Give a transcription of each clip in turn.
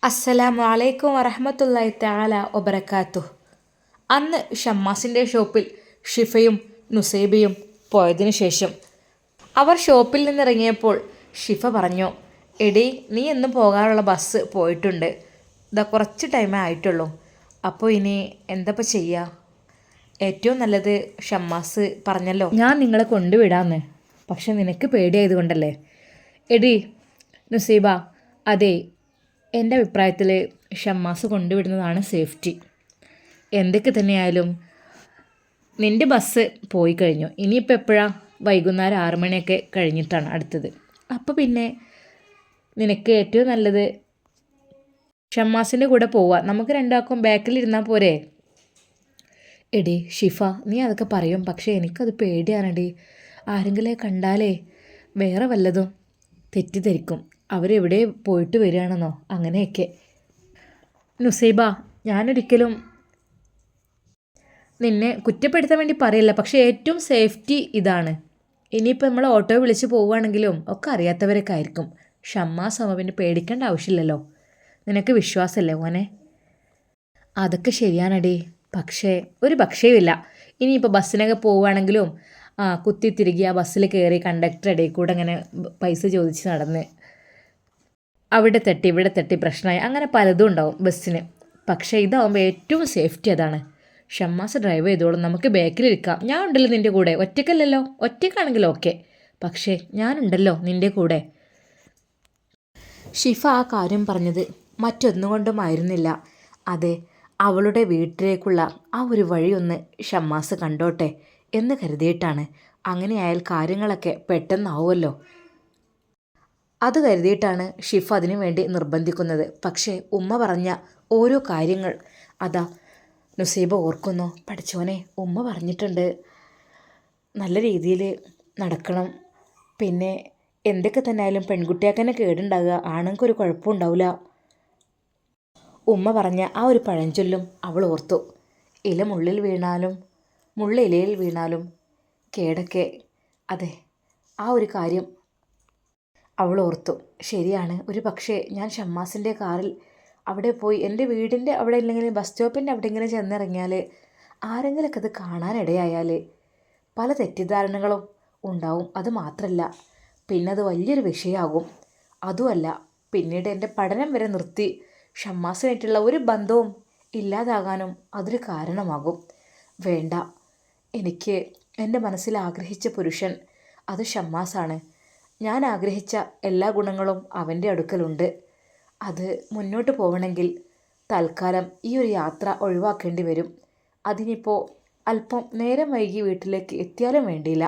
അസ്സലാമു അലൈക്കും വറഹ്മത്തുള്ളാഹി തആല വബറകാതുഹു. അന്ന് ഷമ്മാസിൻ്റെ ഷോപ്പിൽ ഷിഫയും നുസൈബയും പോയതിനു ശേഷം അവർ ഷോപ്പിൽ നിന്നിറങ്ങിയപ്പോൾ ഷിഫ പറഞ്ഞു, എടി നീ എന്നും പോകാറുള്ള ബസ് പോയിട്ടുണ്ട്, ഇതാ കുറച്ച് ടൈമേ ആയിട്ടുള്ളൂ, അപ്പോൾ ഇനി എന്തപ്പോൾ ചെയ്യുക? ഏറ്റവും നല്ലത് ഷമ്മാസ് പറഞ്ഞല്ലോ ഞാൻ നിങ്ങളെ കൊണ്ടുവിടാമെന്ന്, പക്ഷെ നിനക്ക് പേടിയായതുകൊണ്ടല്ലേ. എടി നുസൈബ, അതെ, എൻ്റെ അഭിപ്രായത്തിൽ ഷമ്മാസ് കൊണ്ടുവിടുന്നതാണ് സേഫ്റ്റി. എന്തൊക്കെ തന്നെയായാലും നിൻ്റെ ബസ് പോയി കഴിഞ്ഞു, ഇനിയിപ്പോൾ എപ്പോഴാണ്? വൈകുന്നേരം 6 മണിയൊക്കെ കഴിഞ്ഞിട്ടാണ് അടുത്തത്. അപ്പോൾ പിന്നെ നിനക്ക് ഏറ്റവും നല്ലത് ഷമ്മാസിൻ്റെ കൂടെ പോവുക, നമുക്ക് രണ്ടാൾക്കും ബാക്കിലിരുന്നാൽ പോരെ? എടി ഷിഫ, നീ അതൊക്കെ പറയും, പക്ഷേ എനിക്കത് പേടിയാണെടി. ആരെങ്കിലും കണ്ടാലേ വേറെ വല്ലതും തെറ്റിദ്ധരിക്കും, അവരെവിടെ പോയിട്ട് വരികയാണെന്നോ അങ്ങനെയൊക്കെ. നുസൈബ, ഞാനൊരിക്കലും നിന്നെ കുറ്റപ്പെടുത്താൻ വേണ്ടി പറയില്ല, പക്ഷേ ഏറ്റവും സേഫ്റ്റി ഇതാണ്. ഇനിയിപ്പോൾ നമ്മൾ ഓട്ടോ വിളിച്ച് പോവുകയാണെങ്കിലും ഒക്കെ അറിയാത്തവരൊക്കെ ആയിരിക്കും. ഷമ്മാസ് ആവുമ്പോൾ പിന്നെ പേടിക്കേണ്ട ആവശ്യമില്ലല്ലോ. നിനക്ക് വിശ്വാസമല്ലേ മോനെ? അതൊക്കെ ശരിയാണടി, പക്ഷേ ഒരു പക്ഷേയുമില്ല. ഇനിയിപ്പോൾ ബസ്സിനൊക്കെ പോവുകയാണെങ്കിലും കുത്തി തിരികെ ആ ബസ്സിൽ കയറി കണ്ടക്ടർ ഇടയിൽ കൂടെ അങ്ങനെ പൈസ ചോദിച്ച് നടന്ന് അവിടെ തട്ടി ഇവിടെ തട്ടി പ്രശ്നമായി, അങ്ങനെ പലതും ഉണ്ടാവും ബസ്സിന്. പക്ഷേ ഇതാവുമ്പോൾ ഏറ്റവും സേഫ്റ്റി അതാണ്. ഷമ്മാസ് ഡ്രൈവ് ചെയ്തോളും, നമുക്ക് ബാക്കിലിരിക്കാം. ഞാൻ ഉണ്ടല്ലോ നിൻ്റെ കൂടെ, ഒറ്റയ്ക്കല്ലല്ലോ. ഒറ്റയ്ക്കാണെങ്കിലും ഓക്കെ, പക്ഷേ ഞാനുണ്ടല്ലോ നിൻ്റെ കൂടെ. ഷിഫ ആ കാര്യം പറഞ്ഞത് മറ്റൊന്നുകൊണ്ടും ആയിരുന്നില്ല. അതെ, അവളുടെ വീട്ടിലേക്കുള്ള ആ ഒരു വഴിയൊന്ന് ഷമ്മാസ് കണ്ടോട്ടെ എന്ന് കരുതിയിട്ടാണ്. അങ്ങനെയായാൽ കാര്യങ്ങളൊക്കെ പെട്ടെന്നാവുമല്ലോ, അത് കരുതിയിട്ടാണ് ഷിഫ അതിനു വേണ്ടി നിർബന്ധിക്കുന്നത്. പക്ഷേ ഉമ്മ പറഞ്ഞ ഓരോ കാര്യങ്ങൾ അതാ നുസൈബ ഓർക്കുന്നു. പഠിച്ചോനെ, ഉമ്മ പറഞ്ഞിട്ടുണ്ട് നല്ല രീതിയിൽ നടക്കണം, പിന്നെ എന്തൊക്കെ തന്നെ ആയാലും പെൺകുട്ടിയാൾക്ക് തന്നെ കേടുണ്ടാകുക, ആണുങ്ങൾക്ക് ഒരു കുഴപ്പവും ഉണ്ടാവില്ല. ഉമ്മ പറഞ്ഞ ആ ഒരു പഴഞ്ചൊല്ലും അവൾ ഓർത്തു. ഇല മുള്ളിൽ വീണാലും മുള്ള ഇലയിൽ വീണാലും കേടൊക്കെ. അതെ, ആ ഒരു കാര്യം അവൾ ഓർത്തു. ശരിയാണ്, ഒരു പക്ഷേ ഞാൻ ഷമ്മാസിൻ്റെ കാറിൽ അവിടെ പോയി എൻ്റെ വീടിൻ്റെ അവിടെ ഇല്ലെങ്കിൽ ബസ് സ്റ്റോപ്പിൻ്റെ അവിടെ ഇങ്ങനെ ചെന്നിറങ്ങിയാൽ ആരെങ്കിലൊക്കെ അത് കാണാനിടയായാൽ പല തെറ്റിദ്ധാരണകളും ഉണ്ടാവും. അത് മാത്രമല്ല, പിന്നെ അത് വലിയൊരു വിഷയമാകും. അതുമല്ല, പിന്നീട് എൻ്റെ പഠനം വരെ നിർത്തി ഷമ്മാസുമായിട്ടുള്ള ഒരു ബന്ധവും ഇല്ലാതാകാനും അതൊരു കാരണമാകും. വേണ്ട, എനിക്ക് എൻ്റെ മനസ്സിൽ ആഗ്രഹിച്ച പുരുഷൻ അത് ഷമ്മാസാണ്. ഞാൻ ആഗ്രഹിച്ച എല്ലാ ഗുണങ്ങളും അവൻ്റെ അടുക്കലുണ്ട്. അത് മുന്നോട്ട് പോകണമെങ്കിൽ തൽക്കാലം ഈ ഒരു യാത്ര ഒഴിവാക്കേണ്ടി വരും. അതിനിപ്പോൾ അല്പം നേരം വൈകി വീട്ടിലേക്ക് എത്തിയാലും വേണ്ടിയില്ല.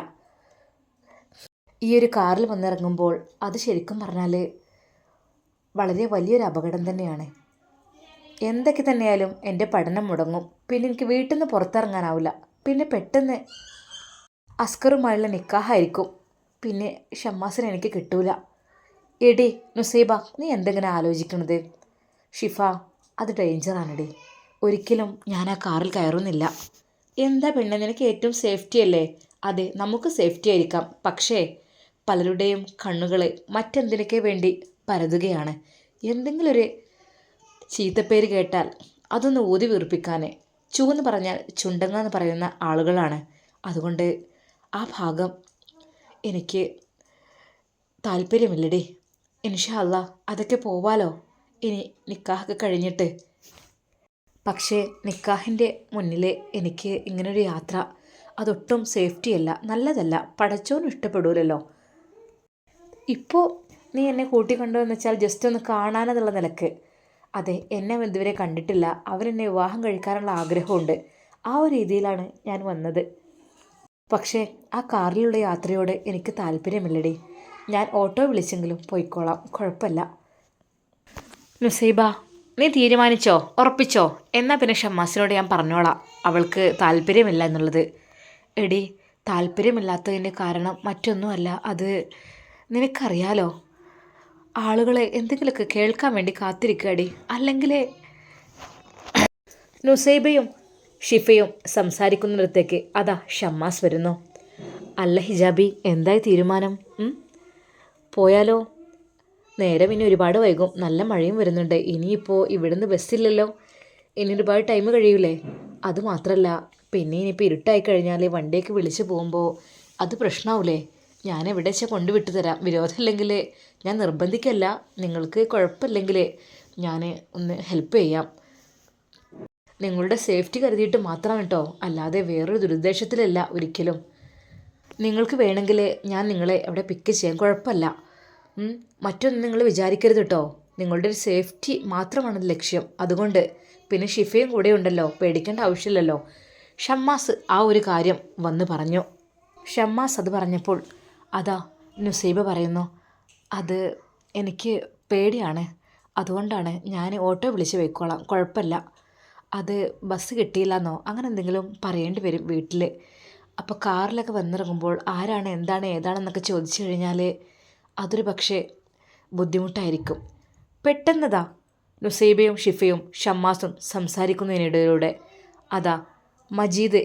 ഈ ഒരു കാറിൽ വന്നിറങ്ങുമ്പോൾ അത് ശരിക്കും പറഞ്ഞാൽ വളരെ വലിയൊരു അപകടം തന്നെയാണ്. എന്തൊക്കെ തന്നെയായാലും എൻ്റെ പഠനം മുടങ്ങും, പിന്നെ എനിക്ക് വീട്ടിൽ നിന്ന് പുറത്തിറങ്ങാനാവില്ല, പിന്നെ പെട്ടെന്ന് അസ്കറുമായുള്ള നിക്കാഹായിരിക്കും, പിന്നെ ഷമ്മാസിനെ എനിക്ക് കിട്ടൂല. എടി നുസൈബ, നീ എന്തെങ്ങനെ ആലോചിക്കണത്? ഷിഫ, അത് ഡേഞ്ചറാണെടി, ഒരിക്കലും ഞാൻ ആ കാറിൽ കയറുന്നില്ല. എന്താ പെണ്ണെ, നിനക്ക് ഏറ്റവും സേഫ്റ്റി അല്ലേ? അതെ, നമുക്ക് സേഫ്റ്റി ആയിരിക്കാം, പക്ഷേ പലരുടെയും കണ്ണുകൾ മറ്റെന്തിനൊക്കെ വേണ്ടി പരതുകയാണ്. എന്തെങ്കിലും ഒരു ചീത്തപ്പേര് കേട്ടാൽ അതൊന്ന് ഊതി വീർപ്പിക്കാൻ ചൂന്ന് പറഞ്ഞാൽ ചുണ്ടങ്ങ എന്ന് പറയുന്ന ആളുകളാണ്. അതുകൊണ്ട് ആ ഭാഗം എനിക്ക് താല്പര്യമില്ലടി. ഇൻഷാ അല്ലാ അതൊക്കെ പോവാലോ ഇനി നിക്കാഹൊക്കെ കഴിഞ്ഞിട്ട്. പക്ഷേ നിക്കാഹിൻ്റെ മുന്നിൽ എനിക്ക് ഇങ്ങനൊരു യാത്ര അതൊട്ടും സേഫ്റ്റിയല്ല, നല്ലതല്ല, പടച്ചോനും ഇഷ്ടപ്പെടൂലല്ലോ. ഇപ്പോൾ നീ എന്നെ കൂട്ടിക്കൊണ്ടുവന്ന് വെച്ചാൽ ജസ്റ്റ് ഒന്ന് കാണാനെന്നുള്ള നിലക്ക്. അതെ, എന്നെ ഇതുവരെ കണ്ടിട്ടില്ല, അവരെന്നെ വിവാഹം കഴിക്കാനുള്ള ആഗ്രഹമുണ്ട്, ആ ഒരു രീതിയിലാണ് ഞാൻ വന്നത്. പക്ഷേ ആ കാറിലുള്ള യാത്രയോട് എനിക്ക് താല്പര്യമില്ലടി. ഞാൻ ഓട്ടോ വിളിച്ചെങ്കിലും പോയിക്കോളാം, കുഴപ്പമില്ല. നുസൈബ, നീ തീരുമാനിച്ചോ? ഉറപ്പിച്ചോ? എന്നാൽ പിന്നെ ഷമ്മാസിനോട് ഞാൻ പറഞ്ഞോളാം അവൾക്ക് താല്പര്യമില്ല എന്നുള്ളത്. എടി, താല്പര്യമില്ലാത്തതിൻ്റെ കാരണം മറ്റൊന്നുമല്ല, അത് നിനക്കറിയാലോ, ആളുകളെ എന്തെങ്കിലുമൊക്കെ കേൾക്കാൻ വേണ്ടി കാത്തിരിക്കുകടി. അല്ലെങ്കിൽ നുസൈബയും ഷിഫയും സംസാരിക്കുന്നിടത്തേക്ക് അതാ ഷമ്മാസ് വരുന്നു. അല്ല ഹിജാബി, എന്തായി തീരുമാനം? പോയാലോ? നേരം ഇനി ഒരുപാട് വൈകും, നല്ല മഴയും വരുന്നുണ്ട്. ഇനിയിപ്പോൾ ഇവിടുന്ന് ബസ്സില്ലല്ലോ, ഇനി ഒരുപാട് ടൈം കഴിയൂലേ. അതുമാത്രമല്ല, പിന്നെ ഇനിയിപ്പോൾ ഇരുട്ടായി കഴിഞ്ഞാൽ വണ്ടിയൊക്കെ വിളിച്ച് പോകുമ്പോൾ അത് പ്രശ്നമാവൂലേ. ഞാൻ എവിടെ വെച്ചാൽ കൊണ്ടുവിട്ട് തരാം. വിരോധമില്ലെങ്കിൽ ഞാൻ നിർബന്ധിക്കല്ല, നിങ്ങൾക്ക് കുഴപ്പമില്ലെങ്കിൽ ഞാൻ ഒന്ന് ഹെൽപ്പ് ചെയ്യാം. നിങ്ങളുടെ സേഫ്റ്റി കരുതിയിട്ട് മാത്രമാണ് കേട്ടോ, അല്ലാതെ വേറൊരു ദുരുദ്ദേശത്തിലല്ല ഒരിക്കലും. നിങ്ങൾക്ക് വേണമെങ്കിൽ ഞാൻ നിങ്ങളെ അവിടെ പിക്ക് ചെയ്യാൻ, കുഴപ്പമില്ല. മറ്റൊന്നും നിങ്ങൾ വിചാരിക്കരുത് കേട്ടോ, നിങ്ങളുടെ ഒരു സേഫ്റ്റി മാത്രമാണ് ലക്ഷ്യം. അതുകൊണ്ട് പിന്നെ ഷിഫയും കൂടെ ഉണ്ടല്ലോ, പേടിക്കേണ്ട ആവശ്യമില്ലല്ലോ. ഷമ്മാസ് ആ ഒരു കാര്യം വന്ന് പറഞ്ഞു. ഷമ്മാസ് അത് പറഞ്ഞപ്പോൾ അതാ നുസൈബ പറയുന്നു, അത് എനിക്ക് പേടിയാണ്, അതുകൊണ്ടാണ് ഞാൻ ഓട്ടോ വിളിച്ച് പോയിക്കോളാം, കുഴപ്പമില്ല. അത് ബസ് കിട്ടിയില്ലെന്നോ അങ്ങനെ എന്തെങ്കിലും പറയേണ്ടി വരും വീട്ടിൽ. അപ്പോൾ കാറിലൊക്കെ വന്നിറങ്ങുമ്പോൾ ആരാണ് എന്താണ് ഏതാണെന്നൊക്കെ ചോദിച്ചു കഴിഞ്ഞാൽ അതൊരു പക്ഷേ ബുദ്ധിമുട്ടായിരിക്കും. പെട്ടെന്നതാ നുസൈബയും ഷിഫയും ഷമ്മാസും സംസാരിക്കുന്നതിനിടയിലൂടെ അതാ മജീദ്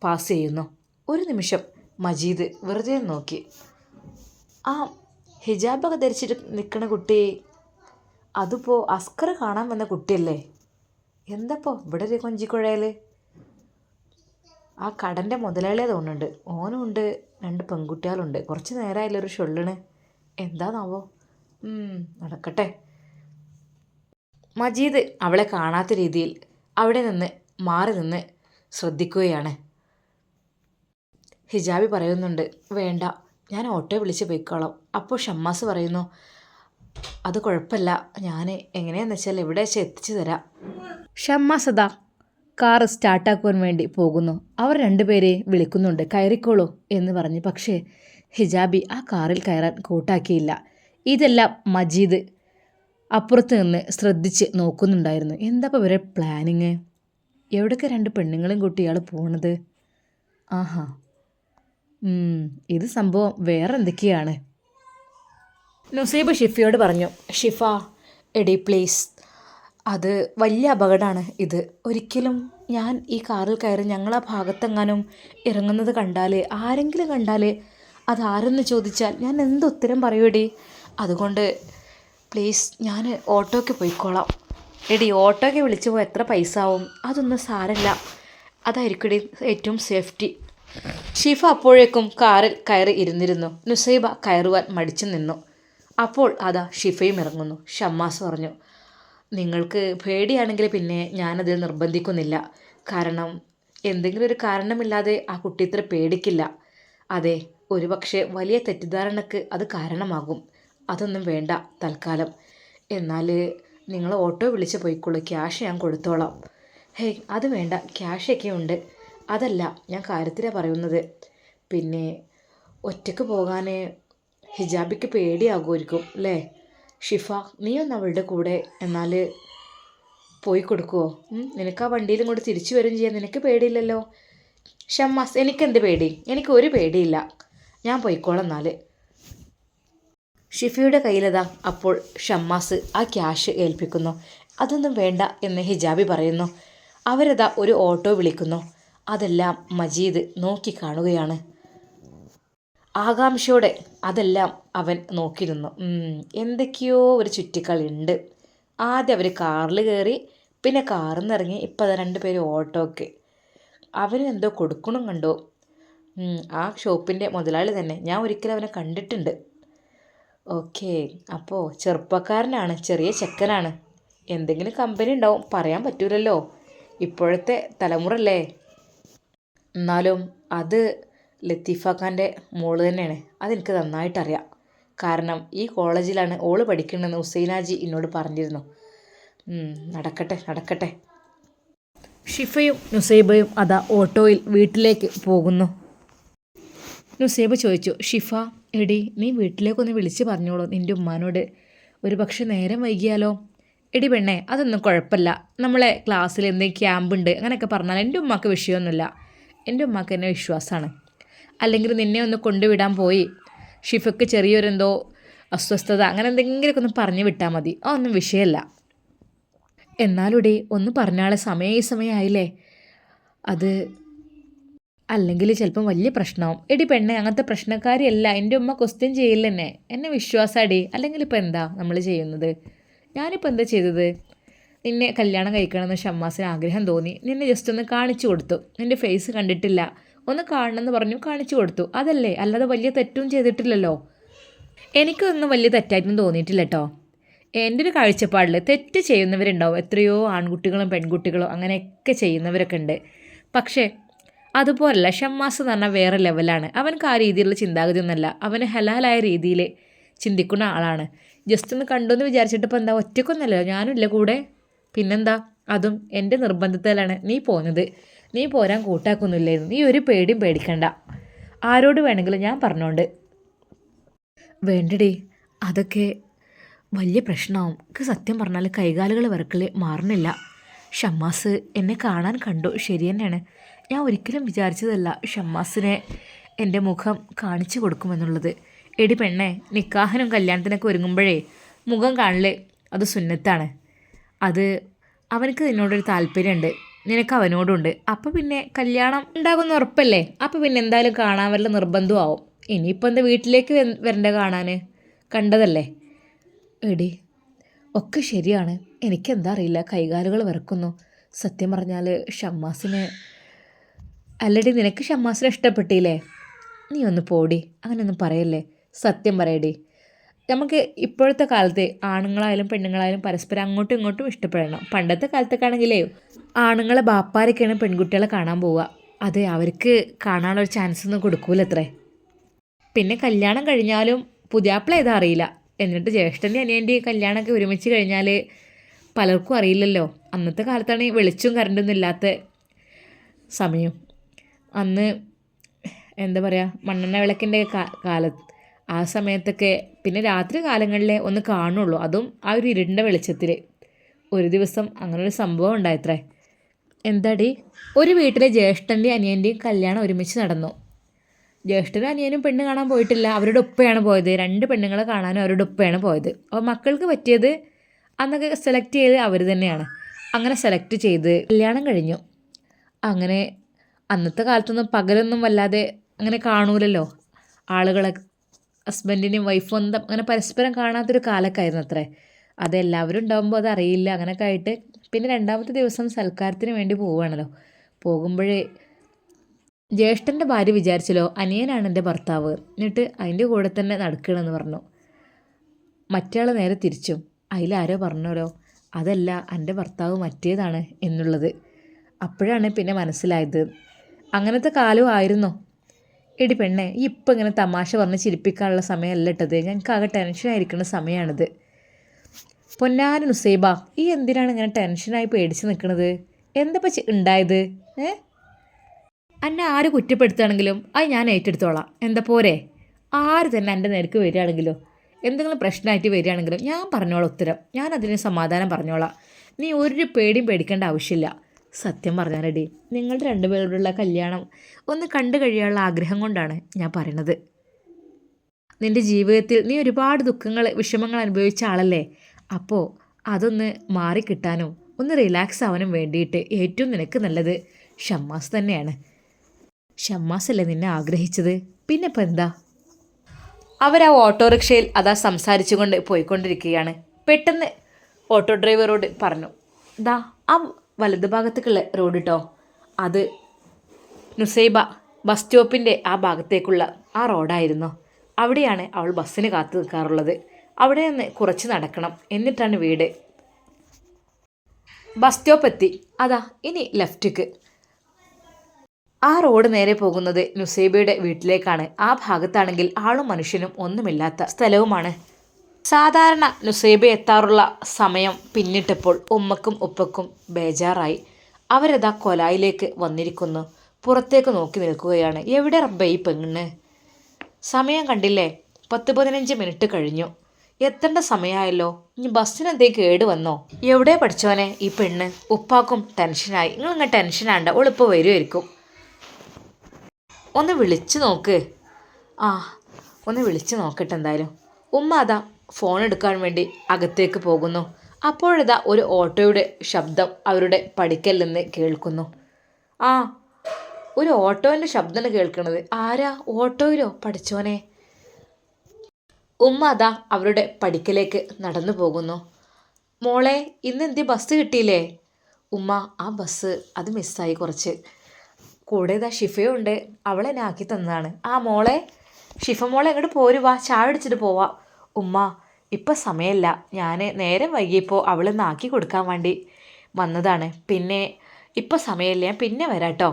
പാസ് ചെയ്യുന്നു. ഒരു നിമിഷം മജീദ് വെറുതെ നോക്കി. ആ ഹിജാബൊക്കെ ധരിച്ചിട്ട് നിൽക്കുന്ന കുട്ടി, അതിപ്പോൾ അസ്കർ കാണാൻ വന്ന കുട്ടിയല്ലേ? എന്തപ്പോൾ ഇവിടെ ഒരു കൊഞ്ചിക്കുഴയിൽ? ആ കടൻ്റെ മുതലാളിയെ തോന്നുന്നുണ്ട്, ഓനും ഉണ്ട്, 2 പെൺകുട്ടികളുണ്ട്. കുറച്ച് നേരമായില്ല ഒരു ഷൊള്ളിന്, എന്താണാവോ. നടക്കട്ടെ. മജീദ് അവളെ കാണാത്ത രീതിയിൽ അവിടെ നിന്ന് മാറി നിന്ന് ശ്രദ്ധിക്കുകയാണ്. ഹിജാബി പറയുന്നുണ്ട്, വേണ്ട, ഞാൻ ഓട്ടോ വിളിച്ച് പോയിക്കോളാം. അപ്പോൾ ഷമ്മാസ് പറയുന്നു, അത് കുഴപ്പമില്ല, ഞാൻ എങ്ങനെയാണെന്ന് വെച്ചാൽ എവിടെ വെച്ചാൽ എത്തിച്ചു തരാം. ഷമ്മാസ് അതാ കാർ സ്റ്റാർട്ടാക്കുവാൻ വേണ്ടി പോകുന്നു. അവർ 2 പേരെ വിളിക്കുന്നുണ്ട്, കയറിക്കോളൂ എന്ന് പറഞ്ഞ്. പക്ഷേ ഹിജാബി ആ കാറിൽ കയറാൻ കൂട്ടാക്കിയില്ല. ഇതെല്ലാം മജീദ് അപ്പുറത്ത് നിന്ന് ശ്രദ്ധിച്ച് നോക്കുന്നുണ്ടായിരുന്നു. എന്താ ഇപ്പോൾ ഇവരെ പ്ലാനിങ്? എവിടേക്ക് 2 പെണ്ണുങ്ങളും കൂട്ടി ഇയാൾ പോണത്? ആഹാ, ഇത് സംഭവം വേറെ എന്തൊക്കെയാണ്. നുസൈബ് ഷിഫയോട് പറഞ്ഞു, ഷിഫ എടി പ്ലീസ്, അത് വലിയ അപകടമാണ് ഇത്. ഒരിക്കലും ഞാൻ ഈ കാറിൽ കയറി ഞങ്ങളാ ഭാഗത്തെങ്ങാനും ഇറങ്ങുന്നത് കണ്ടാൽ, ആരെങ്കിലും കണ്ടാൽ അതാരെന്ന് ചോദിച്ചാൽ ഞാൻ എന്ത് ഉത്തരം പറയൂടി? അതുകൊണ്ട് പ്ലീസ് ഞാൻ ഓട്ടോയ്ക്ക് പോയിക്കോളാം. എടി ഓട്ടോയ്ക്ക് വിളിച്ചു പോയി എത്ര പൈസ ആവും? അതൊന്നും സാരമില്ല, അതായിരിക്കും ഏറ്റവും സേഫ്റ്റി. ഷിഫ അപ്പോഴേക്കും കാറിൽ കയറി ഇരുന്നിരുന്നു. നുസൈബ കയറുവാൻ മടിച്ചു നിന്നു. അപ്പോൾ അതാ ഷിഫയും ഇറങ്ങുന്നു. ഷമ്മാസ് പറഞ്ഞു, നിങ്ങൾക്ക് പേടിയാണെങ്കിൽ പിന്നെ ഞാനതിൽ നിർബന്ധിക്കുന്നില്ല. കാരണം എന്തെങ്കിലും ഒരു കാരണമില്ലാതെ ആ കുട്ടി ഇത്ര പേടിക്കില്ല. അതെ, ഒരു പക്ഷേ വലിയ തെറ്റിദ്ധാരണക്ക് അത് കാരണമാകും. അതൊന്നും വേണ്ട തൽക്കാലം. എന്നാൽ നിങ്ങൾ ഓട്ടോ വിളിച്ച് പോയിക്കോളൂ, ക്യാഷ് ഞാൻ കൊടുത്തോളാം. ഹേയ്, അത് വേണ്ട, ക്യാഷൊക്കെ ഉണ്ട്. അതല്ല, ഞാൻ കാര്യത്തിലാണ് പറയുന്നത്. പിന്നെ ഒറ്റയ്ക്ക് പോകാൻ ഹിജാബിക്ക് പേടിയാകുമായിരിക്കും അല്ലേ? ഷിഫ, നീയൊന്ന് അവളുടെ കൂടെ എന്നാൽ പോയി കൊടുക്കുമോ? നിനക്ക് ആ വണ്ടിയിൽ ഇങ്ങോട്ട് തിരിച്ചു വരും ചെയ്യാൻ നിനക്ക് പേടിയില്ലല്ലോ. ഷമ്മാസ്, എനിക്കെന്ത് പേടി? എനിക്ക് ഒരു പേടിയില്ല, ഞാൻ പോയിക്കോളാം. എന്നാൽ ഷിഫയുടെ കയ്യിലതാ അപ്പോൾ ഷമ്മാസ് ആ ക്യാഷ് ഏൽപ്പിക്കുന്നു. അതൊന്നും വേണ്ട എന്ന് ഹിജാബി പറയുന്നു. അവരതാ ഒരു ഓട്ടോ വിളിക്കുന്നു. അതെല്ലാം മജീദ് നോക്കി കാണുകയാണ്. ആകാംക്ഷയോടെ അതെല്ലാം അവൻ നോക്കി നിന്നു. എന്തൊക്കെയോ ഒരു ചുറ്റിക്കളി ഉണ്ട്. ആദ്യം അവർ കാറിൽ കയറി, പിന്നെ കാറിൽ നിന്ന് ഇറങ്ങി, ഇപ്പോൾ 2 പേര് ഓട്ടോക്ക്. അവന് എന്തോ കൊടുക്കണം കണ്ടോ. ആ ഷോപ്പിൻ്റെ മുതലാളി തന്നെ, ഞാൻ ഒരിക്കലും അവനെ കണ്ടിട്ടുണ്ട്. ഓക്കെ, അപ്പോൾ ചെറുപ്പക്കാരനാണ്, ചെറിയ ചെക്കനാണ്. എന്തെങ്കിലും കമ്പനി ഉണ്ടാവും, പറയാൻ പറ്റൂലല്ലോ, ഇപ്പോഴത്തെ തലമുറല്ലേ. എന്നാലും അത് ലത്തീഫ ഖാൻ്റെ മോള് തന്നെയാണ്, അതെനിക്ക് നന്നായിട്ടറിയാം. കാരണം ഈ കോളേജിലാണ് ഓള് പഠിക്കണമെന്ന് ഹുസൈനാജി എന്നോട് പറഞ്ഞിരുന്നു. നടക്കട്ടെ നടക്കട്ടെ. ഷിഫയും നുസൈബയും അതാ ഓട്ടോയിൽ വീട്ടിലേക്ക് പോകുന്നു. നുസൈബ ചോദിച്ചു, ഷിഫ എടി, നീ വീട്ടിലേക്കൊന്ന് വിളിച്ച് പറഞ്ഞോളൂ നിൻ്റെ ഉമ്മാനോട്. ഒരു പക്ഷെ നേരം വൈകിയാലോ? എടി പെണ്ണേ, അതൊന്നും കുഴപ്പമില്ല, നമ്മളെ ക്ലാസ്സിൽ എന്തെങ്കിലും ക്യാമ്പുണ്ട് അങ്ങനെയൊക്കെ പറഞ്ഞാൽ എൻ്റെ ഉമ്മക്ക് വിഷയമൊന്നുമില്ല. എൻ്റെ ഉമ്മക്ക് എന്നെ വിശ്വാസമാണ്. അല്ലെങ്കിൽ നിന്നെ ഒന്ന് കൊണ്ടുവിടാൻ പോയി ഷിഫയ്ക്ക് ചെറിയൊരെന്തോ അസ്വസ്ഥത അങ്ങനെ എന്തെങ്കിലുമൊക്കെ ഒന്ന് പറഞ്ഞു വിട്ടാൽ മതി, ഒന്നും വിഷയമല്ല. എന്നാലൂടെ ഒന്ന് പറഞ്ഞാളെ, സമയമായില്ലേ? അത് അല്ലെങ്കിൽ ചിലപ്പം വലിയ പ്രശ്നമാവും. എടി പെണ്ണെ, അങ്ങനത്തെ പ്രശ്നക്കാരിയല്ല. എൻ്റെ ഉമ്മ ക്വസ്റ്റ്യൻ ചെയ്യില്ല എന്നെ വിശ്വാസമാടി. അല്ലെങ്കിൽ ഇപ്പം എന്താ നമ്മൾ ചെയ്യുന്നത്? ഞാനിപ്പോൾ എന്താ ചെയ്തത്? നിന്നെ കല്യാണം കഴിക്കണമെന്ന് ഷമ്മാസിന് ആഗ്രഹം തോന്നി. നിന്നെ ജസ്റ്റ് ഒന്ന് കാണിച്ചു കൊടുത്തു. നിൻ്റെ ഫേസ് കണ്ടിട്ടില്ല, ഒന്ന് കാണണമെന്ന് പറഞ്ഞു, കാണിച്ചു കൊടുത്തു. അതല്ലേ, അല്ലാതെ വലിയ തെറ്റും ചെയ്തിട്ടില്ലല്ലോ. എനിക്കൊന്നും വലിയ തെറ്റായിട്ടും തോന്നിയിട്ടില്ല കേട്ടോ. എൻ്റെ ഒരു കാഴ്ചപ്പാടിൽ തെറ്റ് ചെയ്യുന്നവരുണ്ടാവും. എത്രയോ ആൺകുട്ടികളും പെൺകുട്ടികളും അങ്ങനെയൊക്കെ ചെയ്യുന്നവരൊക്കെ ഉണ്ട്. പക്ഷേ അതുപോലല്ല, ഷമ്മാസ് എന്ന് പറഞ്ഞാൽ വേറെ ലെവലാണ്. അവനക്ക് ആ രീതിയിലുള്ള ചിന്താഗതി ഒന്നുമല്ല. അവന് ഹലാലായ രീതിയിൽ ചിന്തിക്കുന്ന ആളാണ്. ജസ്റ്റ് ഒന്ന് കണ്ടു എന്ന് വിചാരിച്ചിട്ട് ഇപ്പോൾ എന്താ, ഒറ്റക്കൊന്നല്ലോ, ഞാനില്ല കൂടെ. പിന്നെന്താ, അതും എൻ്റെ നിർബന്ധത്തിലാണ് നീ പോകുന്നത്. നീ പോരാൻ കൂട്ടാക്കൊന്നുമില്ലായിരുന്നു. നീ ഒരു പേടിയും പേടിക്കണ്ട. ആരോട് വേണമെങ്കിലും ഞാൻ പറഞ്ഞോണ്ട്. വേണ്ടടി, അതൊക്കെ വലിയ പ്രശ്നമാവും. എനിക്ക് സത്യം പറഞ്ഞാൽ കൈകാലുകൾ വിറക്കൽ മാറണില്ല. ഷമ്മാസ് എന്നെ കാണാൻ കണ്ടു, ശരി തന്നെയാണ്. ഞാൻ ഒരിക്കലും വിചാരിച്ചതല്ല ഷമ്മാസിനെ എൻ്റെ മുഖം കാണിച്ചു കൊടുക്കുമെന്നുള്ളത്. എടി പെണ്ണെ, നിക്കാഹിനും കല്യാണത്തിനൊക്കെ ഒരുങ്ങുമ്പോഴേ മുഖം കാണൽ അത് സുന്നത്താണ്. അത് അവനക്ക് നിന്നോടൊരു താല്പര്യമുണ്ട്, നിനക്ക് അവനോടുണ്ട്. അപ്പോൾ പിന്നെ കല്യാണം ഉണ്ടാകുന്ന ഉറപ്പല്ലേ? അപ്പോൾ പിന്നെ എന്തായാലും കാണാൻ വല്ല നിർബന്ധവും ആവും. ഇനിയിപ്പോൾ എന്താ, വീട്ടിലേക്ക് വരണ്ട കാണാൻ? കണ്ടതല്ലേ. എടി, ഒക്കെ ശരിയാണ്. എനിക്കെന്താ അറിയില്ല, കൈകാലുകൾ വിറക്കുന്നു. സത്യം പറഞ്ഞാൽ ഷമ്മാസിന്, അല്ലടി നിനക്ക് ഷമ്മാസിനെ ഇഷ്ടപ്പെട്ടില്ലേ? നീ ഒന്ന് പോടി, അങ്ങനെയൊന്നും പറയല്ലേ. സത്യം പറയടി. നമുക്ക് ഇപ്പോഴത്തെ കാലത്ത് ആണുങ്ങളായാലും പെണ്ണുങ്ങളായാലും പരസ്പരം അങ്ങോട്ടും ഇങ്ങോട്ടും ഇഷ്ടപ്പെടണം. പണ്ടത്തെ കാലത്തൊക്കെ ആണെങ്കിലേ ആണുങ്ങളെ ബാപ്പാരൊക്കെയാണ് പെൺകുട്ടികളെ കാണാൻ പോവുക. അത് അവർക്ക് കാണാനുള്ളൊരു ചാൻസ് ഒന്നും കൊടുക്കൂലത്രേ. പിന്നെ കല്യാണം കഴിഞ്ഞാലും പുതിയാപ്പിള ഏതാ അറിയില്ല. എന്നിട്ട് ജ്യേഷ്ഠൻ്റെ അനിയൻ്റെ കല്യാണമൊക്കെ ഒരുമിച്ച് കഴിഞ്ഞാൽ പലർക്കും അറിയില്ലല്ലോ. അന്നത്തെ കാലത്താണ് വെളിച്ചവും കറണ്ടൊന്നും ഇല്ലാത്ത സമയം. അന്ന് എന്താ പറയുക, മണ്ണെണ്ണ വിളക്കിൻ്റെ കാലത്ത് ആ സമയത്തൊക്കെ. പിന്നെ രാത്രി കാലങ്ങളിലെ ഒന്ന് കാണുള്ളൂ, അതും ആ ഒരു ഇരുണ്ട വെളിച്ചത്തിൽ. ഒരു ദിവസം അങ്ങനൊരു സംഭവം ഉണ്ടായത്രേ. എന്താടി? ഒരു വീട്ടിലെ ജ്യേഷ്ഠൻ്റെയും അനിയൻ്റെയും കല്യാണം ഒരുമിച്ച് നടന്നു. ജ്യേഷ്ഠനും അനിയനും പെണ്ണ് കാണാൻ പോയിട്ടില്ല, അവരുടെ ഒപ്പയാണ് പോയത്. 2 പെണ്ണുങ്ങളെ കാണാനും അവരുടെ ഒപ്പയാണ് പോയത്. അപ്പോൾ മക്കൾക്ക് പറ്റിയത് അന്നൊക്കെ സെലക്ട് ചെയ്ത് അവർ തന്നെയാണ്. അങ്ങനെ സെലക്ട് ചെയ്ത് കല്യാണം കഴിഞ്ഞു. അങ്ങനെ അന്നത്തെ കാലത്തൊന്നും പകലൊന്നും വല്ലാതെ അങ്ങനെ കാണൂലല്ലോ ആളുകളെ. ഹസ്ബൻഡിനെയും വൈഫും എന്താ അങ്ങനെ പരസ്പരം കാണാത്തൊരു കാലമൊക്കെ ആയിരുന്നു അത്രേ. അതെല്ലാവരും ഉണ്ടാകുമ്പോൾ അതറിയില്ല. അങ്ങനെയൊക്കെ ആയിട്ട് പിന്നെ 2ാമത്തെ ദിവസം സൽക്കാരത്തിന് വേണ്ടി പോവുകയാണല്ലോ. പോകുമ്പോഴേ ജ്യേഷ്ഠൻ്റെ ഭാര്യ വിചാരിച്ചല്ലോ അനിയനാണ് എൻ്റെ ഭർത്താവ്, എന്നിട്ട് അതിൻ്റെ കൂടെ തന്നെ നടക്കണമെന്ന് പറഞ്ഞു. മറ്റയാൾ നേരെ തിരിച്ചും. അതിലാരോ പറഞ്ഞല്ലോ അതല്ല, എൻ്റെ ഭർത്താവ് മറ്റേതാണ് എന്നുള്ളത്. അപ്പോഴാണ് പിന്നെ മനസ്സിലായത്. അങ്ങനത്തെ കാലവും ആയിരുന്നോ? എടി പെണ്ണെ, ഈ ഇപ്പം ഇങ്ങനെ തമാശ പറഞ്ഞ് ചിരിപ്പിക്കാനുള്ള സമയമല്ല ഇട്ടത്. ഞങ്ങൾക്കാകെ ടെൻഷനായിരിക്കുന്ന സമയമാണിത്. പൊന്നാര നുസൈബ, ഈ എന്തിനാണ് ഇങ്ങനെ ടെൻഷനായി പേടിച്ച് നിൽക്കുന്നത്? എന്താ ഉണ്ടായത്? എന്നെ ആര് കുറ്റപ്പെടുത്തുകയാണെങ്കിലും അത് ഞാൻ ഏറ്റെടുത്തോളാം. എന്താ പോരെ? ആര് തന്നെ എൻ്റെ നേർക്ക് വരികയാണെങ്കിലോ എന്തെങ്കിലും പ്രശ്നമായിട്ട് വരികയാണെങ്കിലും ഞാൻ പറഞ്ഞോളാം ഉത്തരം. ഞാൻ അതിന് സമാധാനം പറഞ്ഞോളാം. നീ ഒരു പേടിയും പേടിക്കേണ്ട ആവശ്യമില്ല. സത്യം പറഞ്ഞാലടി, നിങ്ങളുടെ 2 പേരോടുള്ള കല്യാണം ഒന്ന് കണ്ടു കഴിയാനുള്ള ആഗ്രഹം കൊണ്ടാണ് ഞാൻ പറയുന്നത്. നിൻ്റെ ജീവിതത്തിൽ നീ ഒരുപാട് ദുഃഖങ്ങൾ വിഷമങ്ങൾ അനുഭവിച്ച ആളല്ലേ. അപ്പോൾ അതൊന്ന് മാറിക്കിട്ടാനും ഒന്ന് റിലാക്സ് ആവാനും വേണ്ടിയിട്ട് ഏറ്റവും നിനക്ക് നല്ലത് ഷമ്മാസ് തന്നെയാണ്. ഷമ്മാസല്ലേ നിന്നെ ആഗ്രഹിച്ചത്, പിന്നെ ഇപ്പം എന്താ? അവരാ ഓട്ടോറിക്ഷയിൽ അതാ സംസാരിച്ചുകൊണ്ട് പോയിക്കൊണ്ടിരിക്കുകയാണ്. പെട്ടെന്ന് ഓട്ടോ ഡ്രൈവറോട് പറഞ്ഞു, ദാ ആ വലതു ഭാഗത്തേക്കുള്ള റോഡ് കേട്ടോ, അത് നുസൈബ ബസ് സ്റ്റോപ്പിൻ്റെ ആ ഭാഗത്തേക്കുള്ള ആ റോഡായിരുന്നു. അവിടെയാണ് അവൾ ബസ്സിന് കാത്തു നിൽക്കാറുള്ളത്. അവിടെ നിന്ന് കുറച്ച് നടക്കണം, എന്നിട്ടാണ് വീട്. ബസ് സ്റ്റോപ്പ് എത്തി. അതാ ഇനി ലെഫ്റ്റിക്ക്. ആ റോഡ് നേരെ പോകുന്നത് നുസൈബയുടെ വീട്ടിലേക്കാണ്. ആ ഭാഗത്താണെങ്കിൽ ആളും മനുഷ്യനും ഒന്നുമില്ലാത്ത സ്ഥലവുമാണ്. സാധാരണ നുസൈബ എത്താറുള്ള സമയം പിന്നിട്ടപ്പോൾ ഉമ്മക്കും ഉപ്പക്കും ബേജാറായി. അവരതാ കൊലായിലേക്ക് വന്നിരിക്കുന്നു. പുറത്തേക്ക് നോക്കി നിൽക്കുകയാണ്. എവിടെ റബ്ബേ ഈ പെണ്ണ്? സമയം കണ്ടില്ലേ, 10-15 മിനിറ്റ് കഴിഞ്ഞു. എത്തേണ്ട സമയമായല്ലോ. ഇനി ബസ്സിനെന്തേ കേട് വന്നോ? എവിടെ പഠിച്ചോനെ ഈ പെണ്ണ്? ഉപ്പാക്കും ടെൻഷനായി. നിങ്ങളിങ്ങനെ ടെൻഷനാണ്ട, ഓളിപ്പോൾ വരുമായിരിക്കും. ഒന്ന് വിളിച്ചു നോക്ക്. ആ, ഒന്ന് വിളിച്ചു നോക്കട്ടെ എന്തായാലും. ഉമ്മ അതാ ഫോൺ എടുക്കാൻ വേണ്ടി അകത്തേക്ക് പോകുന്നു. അപ്പോഴിതാ ഒരു ഓട്ടോയുടെ ശബ്ദം അവരുടെ പടിക്കൽ നിന്ന് കേൾക്കുന്നു. ആ ഒരു ഓട്ടോൻ്റെ ശബ്ദമാണ് കേൾക്കുന്നത്. ആരാ? ഓട്ടോയിലോ? പഠിച്ചോനെ. ഉമ്മ അതാ അവരുടെ പടിക്കലേക്ക് നടന്നു പോകുന്നു. മോളെ, ഇന്നെന്തി ബസ് കിട്ടിയില്ലേ? ഉമ്മ, ആ ബസ് അത് മിസ്സായി കുറച്ച്. കൂടെ ഇതാ ഷിഫയും ഉണ്ട്, അവളെന്നെ ആക്കി തന്നതാണ്. ആ മോളെ, ഷിഫ മോളെ എങ്ങോട്ട് പോരുവാ, ചായ അടിച്ചിട്ട് പോവാം. ഉമ്മ, ഇപ്പം സമയമില്ല, ഞാൻ നേരം വൈകിയപ്പോൾ അവളൊന്ന് ആക്കി കൊടുക്കാൻ വേണ്ടി വന്നതാണ്. പിന്നെ ഇപ്പം സമയമില്ല, ഞാൻ പിന്നെ വരാം കേട്ടോ.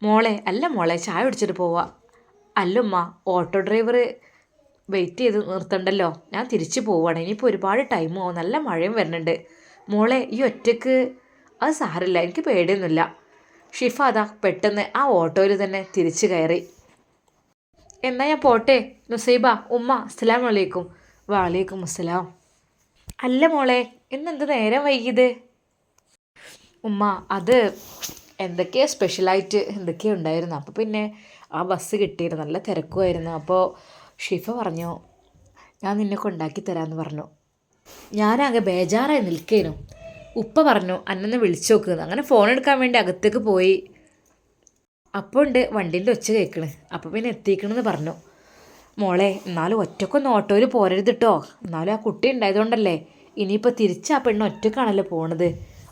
മോളെ, അല്ല മോളെ, ചായ അടിച്ചിട്ട് പോവാം. അല്ലുമ്മ, ഓട്ടോ ഡ്രൈവർ വെയിറ്റ് ചെയ്ത് നിർത്തണ്ടല്ലോ, ഞാൻ തിരിച്ചു പോവുകയാണ്. ഇനിയിപ്പോൾ ഒരുപാട് ടൈമാവും, നല്ല മഴയും വരുന്നുണ്ട്. മോളെ, ഈ ഒറ്റയ്ക്ക് അത് സാരമില്ല, എനിക്ക് പേടിയൊന്നുമില്ല. ഷിഫ അതാ പെട്ടെന്ന് ആ ഓട്ടോയിൽ തന്നെ തിരിച്ചു കയറി. എന്നാൽ ഞാൻ പോട്ടെ നുസൈബ. ഉമ്മ, അസ്സലാമു അലൈക്കും. വലൈക്കും അസ്സലാം. അല്ല മോളെ, ഇന്നെന്ത് നേരം വൈകിയത്? ഉമ്മ, അത് എന്തൊക്കെയോ സ്പെഷ്യലായിട്ട് എന്തൊക്കെയോ ഉണ്ടായിരുന്നു. അപ്പോൾ പിന്നെ ആ ബസ് കിട്ടിയിരുന്നു, നല്ല തിരക്കുമായിരുന്നു. അപ്പോൾ ഷിഫ പറഞ്ഞു, ഞാൻ നിന്നെ കൊണ്ടാക്കി തരാമെന്ന് പറഞ്ഞു. ഞാനാകെ ബേജാറായി നിൽക്കേനു. ഉപ്പ പറഞ്ഞു അന്നൊന്ന് വിളിച്ചു നോക്കുന്നത്. അങ്ങനെ ഫോൺ എടുക്കാൻ വേണ്ടി അകത്തേക്ക് പോയി. അപ്പോൾ ഉണ്ട് വണ്ടീൻ്റെ ഒച്ച കേൾക്കണ്. അപ്പോൾ പിന്നെ എത്തിക്കണമെന്ന് പറഞ്ഞു. മോളെ, എന്നാലും ഒറ്റക്കൊന്നും ഓട്ടോയിൽ പോരരുത് കേട്ടോ. എന്നാലും ആ കുട്ടി ഉണ്ടായതുകൊണ്ടല്ലേ. ഇനിയിപ്പോൾ തിരിച്ച് ആ പെണ്ണ് ഒറ്റക്കാണല്ലോ പോണത്.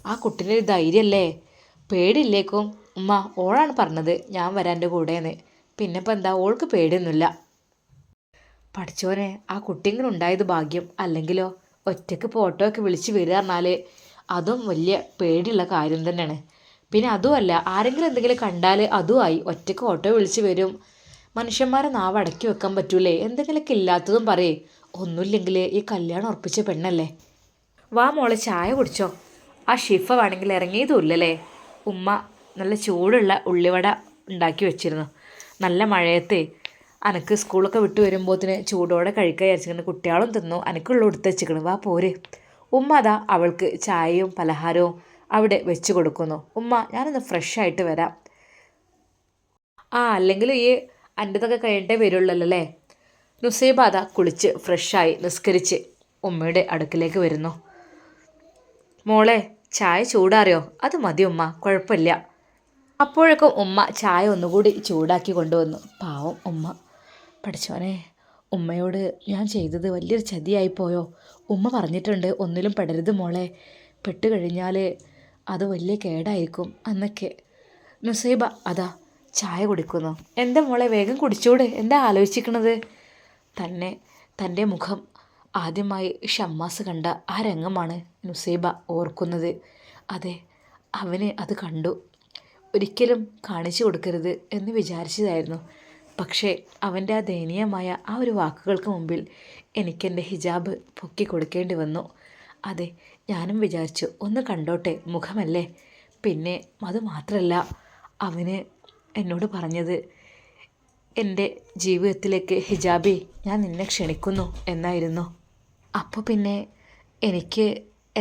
ആ കുട്ടീൻ്റെ ഒരു ധൈര്യമല്ലേ, പേടിയില്ലേക്കും. ഉമ്മ, ഓളാണ് പറഞ്ഞത് ഞാൻ വരാൻ എൻ്റെ കൂടെയെന്ന്. പിന്നെ ഇപ്പം എന്താ, ഓൾക്ക് പേടിയൊന്നുമില്ല. പഠിച്ചോനെ, ആ കുട്ടിങ്ങനെ ഉണ്ടായത് ഭാഗ്യം. അല്ലെങ്കിലോ ഒറ്റയ്ക്ക് ഇപ്പോൾ ഓട്ടോ ഒക്കെ വിളിച്ച് വരിക പറഞ്ഞാൽ അതും വലിയ പേടിയുള്ള കാര്യം തന്നെയാണ്. പിന്നെ അതുമല്ല, ആരെങ്കിലും എന്തെങ്കിലും കണ്ടാൽ അതുമായി ഒറ്റയ്ക്ക് ഓട്ടോ വിളിച്ച് വരും. മനുഷ്യന്മാരെ നാവ് അടക്കി വെക്കാൻ പറ്റൂലേ? എന്തെങ്കിലുമൊക്കെ ഇല്ലാത്തതും പറയേ. ഒന്നുമില്ലെങ്കിൽ ഈ കല്യാണം ഉറപ്പിച്ച പെണ്ണല്ലേ. വാ മോളെ, ചായ കുടിച്ചോ. ആ ഷിഫ വേണമെങ്കിൽ ഇറങ്ങിയതുമില്ലല്ലേ. ഉമ്മ നല്ല ചൂടുള്ള ഉള്ളിവട ഉണ്ടാക്കി വെച്ചിരുന്നു. നല്ല മഴയത്തെ അനക്ക് സ്കൂളൊക്കെ വിട്ട് വരുമ്പോഴത്തിന് ചൂടോടെ കഴിക്കാൻ വിചാരിച്ചിങ്ങനെ കുട്ടികളും തിന്നു. അനക്കുള്ള എടുത്ത് വെച്ചിക്കണം, വാ പോര്. ഉമ്മ അതാ അവൾക്ക് ചായയും പലഹാരവും അവിടെ വെച്ച് കൊടുക്കുന്നു. ഉമ്മ, ഞാനൊന്ന് ഫ്രഷ് ആയിട്ട് വരാം. ആ, അല്ലെങ്കിൽ ഈ അൻ്റെതൊക്കെ കഴിഞ്ഞിട്ടേ വരുള്ളല്ലോ അല്ലേ. നുസൈബ അതാ കുളിച്ച് ഫ്രഷായി നിസ്കരിച്ച് ഉമ്മയുടെ അടുക്കിലേക്ക് വരുന്നു. മോളെ, ചായ ചൂടാറിയോ? അത് മതി ഉമ്മ, കുഴപ്പമില്ല. അപ്പോഴേക്കും ഉമ്മ ചായ ഒന്നുകൂടി ചൂടാക്കി കൊണ്ടുവന്നു. പാവം ഉമ്മ. പഠിച്ചോനെ, ഉമ്മയോട് ഞാൻ ചെയ്തത് വലിയൊരു ചതിയായിപ്പോയോ? ഉമ്മ പറഞ്ഞിട്ടുണ്ട് ഒന്നിലും പെടരുത് മോളെ, പെട്ട് കഴിഞ്ഞാൽ അത് വലിയ കേടായിരിക്കും എന്നൊക്കെ. നുസൈബ അതാ ചായ കുടിക്കുന്നു. എന്താ മോളെ, വേഗം കുടിച്ചൂടെ? എന്താ ആലോചിക്കണത്? തന്നെ തൻ്റെ മുഖം ആദ്യമായി ഷമ്മാസ് കണ്ട ആ രംഗമാണ് നുസൈബ ഓർക്കുന്നത്. അതെ, അവന് അത് കണ്ടു. ഒരിക്കലും കാണിച്ചു കൊടുക്കരുത് എന്ന് വിചാരിച്ചതായിരുന്നു. പക്ഷേ അവൻ്റെ ആ ദയനീയമായ ആ ഒരു വാക്കുകൾക്ക് മുമ്പിൽ എനിക്കെൻ്റെ ഹിജാബ് പൊക്കി കൊടുക്കേണ്ടി വന്നു. അതെ, ഞാനും വിചാരിച്ചു ഒന്ന് കണ്ടോട്ടെ, മുഖമല്ലേ. പിന്നെ അതുമാത്രമല്ല, അവന് എന്നോട് പറഞ്ഞത് എൻ്റെ ജീവിതത്തിലേക്ക് ഹിജാബി ഞാൻ നിന്നെ ക്ഷണിക്കുന്നു എന്നായിരുന്നു. അപ്പോൾ പിന്നെ എനിക്ക്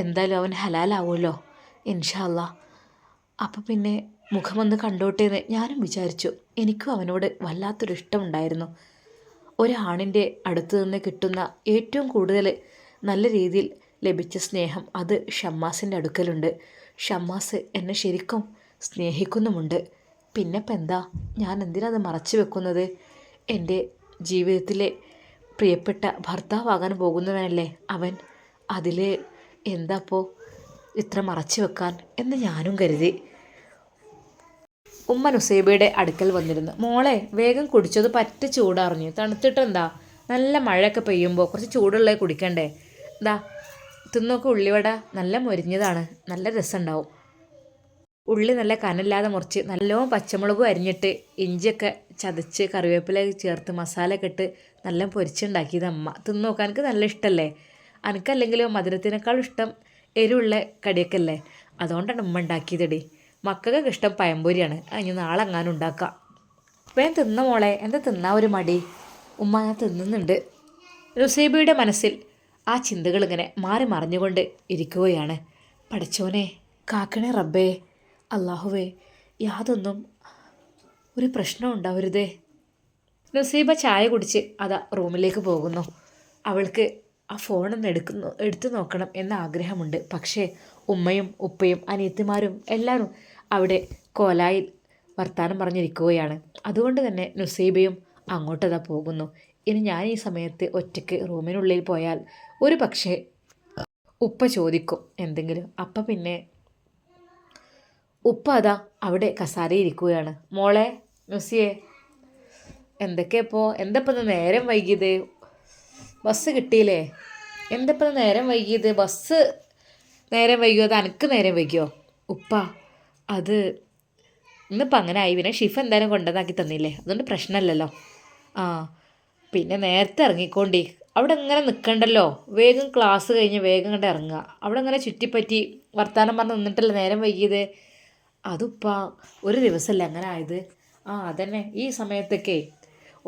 എന്തായാലും അവൻ ഹലാലാവുമല്ലോ ഇൻഷാ അല്ലാ. അപ്പോൾ പിന്നെ മുഖമൊന്ന് കണ്ടോട്ടെ എന്ന് ഞാനും വിചാരിച്ചു. എനിക്കും അവനോട് വല്ലാത്തൊരു ഇഷ്ടമുണ്ടായിരുന്നു. ഒരാണിൻ്റെ അടുത്ത് നിന്ന് കിട്ടുന്ന ഏറ്റവും കൂടുതൽ നല്ല രീതിയിൽ ലഭിച്ച സ്നേഹം അത് ഷമ്മാസിൻ്റെ അടുക്കലുണ്ട്. ഷമ്മാസ് എന്നെ ശരിക്കും സ്നേഹിക്കുന്നുമുണ്ട്. പിന്നെ ഇപ്പം എന്താ, ഞാൻ എന്തിനത് മറച്ചു വെക്കുന്നത്? എൻ്റെ ജീവിതത്തിലെ പ്രിയപ്പെട്ട ഭർത്താവാകാൻ പോകുന്നവനല്ലേ അവൻ. അതിൽ എന്താപ്പോൾ ഇത്ര മറച്ചു വെക്കാൻ എന്ന് ഞാനും കരുതി. ഉമ്മ നുസൈബയുടെ അടുക്കൽ വന്നിരുന്നു. മോളെ, വേഗം കുടിച്ചത് പറ്റ ചൂടറിഞ്ഞു. തണുത്തിട്ടെന്താ, നല്ല മഴയൊക്കെ പെയ്യുമ്പോൾ കുറച്ച് ചൂടുള്ളത് കുടിക്കണ്ടേ. ഇതാ തിന്നോക്ക്, ഉള്ളിവട നല്ല മൊരിഞ്ഞതാണ്, നല്ല രസമുണ്ടാവും. ഉള്ളി നല്ല കനല്ലാതെ മുറിച്ച് നല്ലോണം പച്ചമുളകും അരിഞ്ഞിട്ട് ഇഞ്ചിയൊക്കെ ചതച്ച് കറിവേപ്പില ചേർത്ത് മസാലയൊക്കെ ഇട്ട് നല്ല പൊരിച്ചുണ്ടാക്കിയത് അമ്മ. തിന്നോക്കാൻ എനിക്ക് നല്ല ഇഷ്ടമല്ലേ. എനിക്കല്ലെങ്കിലും മധുരത്തിനേക്കാളും ഇഷ്ടം എരിവുള്ള കടിയൊക്കെ അല്ലേ. അതുകൊണ്ടാണ് ഉമ്മ ഉണ്ടാക്കിയതടി. മക്കൾക്കൊക്കെ ഇഷ്ടം പഴംപൊരിയാണ്. അതിന് നാളെ എങ്ങാനും ഉണ്ടാക്കാം. വേഗം തിന്ന മോളെ, എന്താ തിന്നാ ഒരു മടി? ഉമ്മ, ഞാൻ തിന്നുന്നുണ്ട്. റുസൈബയുടെ മനസ്സിൽ ആ ചിന്തകൾ ഇങ്ങനെ മാറി മറിഞ്ഞുകൊണ്ട് ഇരിക്കുകയാണ്. പഠിച്ചോനെ കാക്കണേ റബ്ബേ, അള്ളാഹുവേ, യാതൊന്നും ഒരു പ്രശ്നം ഉണ്ടാവരുതേ. നുസൈബ ചായ കുടിച്ച് അതാ റൂമിലേക്ക് പോകുന്നു. അവൾക്ക് ആ ഫോണൊന്ന് എടുത്തു നോക്കണം എന്ന ആഗ്രഹമുണ്ട്. പക്ഷേ ഉമ്മയും ഉപ്പയും അനിയത്തിമാരും എല്ലാവരും അവിടെ കോലായിൽ വർത്താനം പറഞ്ഞിരിക്കുകയാണ്. അതുകൊണ്ട് തന്നെ നുസൈബയും അങ്ങോട്ടതാ പോകുന്നു. ഇനി ഞാൻ ഈ സമയത്ത് ഒറ്റയ്ക്ക് റൂമിനുള്ളിൽ പോയാൽ ഒരു പക്ഷേ ഉപ്പ ചോദിക്കും എന്തെങ്കിലും. അപ്പം പിന്നെ ഉപ്പ അതാ അവിടെ കസാരയിരിക്കുകയാണ്. മോളെ നുസിയെ, എന്തപ്പോൾ നേരം വൈകിയത്? ബസ് കിട്ടിയില്ലേ? എന്തപ്പോൾ നേരം വൈകിയത്? ബസ് നേരം വൈകിയോ? അത് എനിക്ക് നേരം വൈകിയോ? ഉപ്പ അത് ഇന്നിപ്പോൾ അങ്ങനെ ആയി. പിന്നെ ഷിഫ് എന്തായാലും കൊണ്ടുവന്നാക്കി തന്നില്ലേ, അതുകൊണ്ട് പ്രശ്നമില്ലല്ലോ. ആ പിന്നെ നേരത്തെ ഇറങ്ങിക്കോണ്ടി. അവിടെ ഇങ്ങനെ നിൽക്കണ്ടല്ലോ, വേഗം ക്ലാസ് കഴിഞ്ഞ് വേഗം കണ്ട് ഇറങ്ങുക. അവിടെ ഇങ്ങനെ ചുറ്റിപ്പറ്റി വർത്താനം പറഞ്ഞ് നിന്നിട്ടല്ലേ നേരം വൈകിയത്. അതിപ്പാ ഒരു ദിവസമല്ലേ അങ്ങനെ ആയത്. ആ അതന്നെ, ഈ സമയത്തൊക്കെ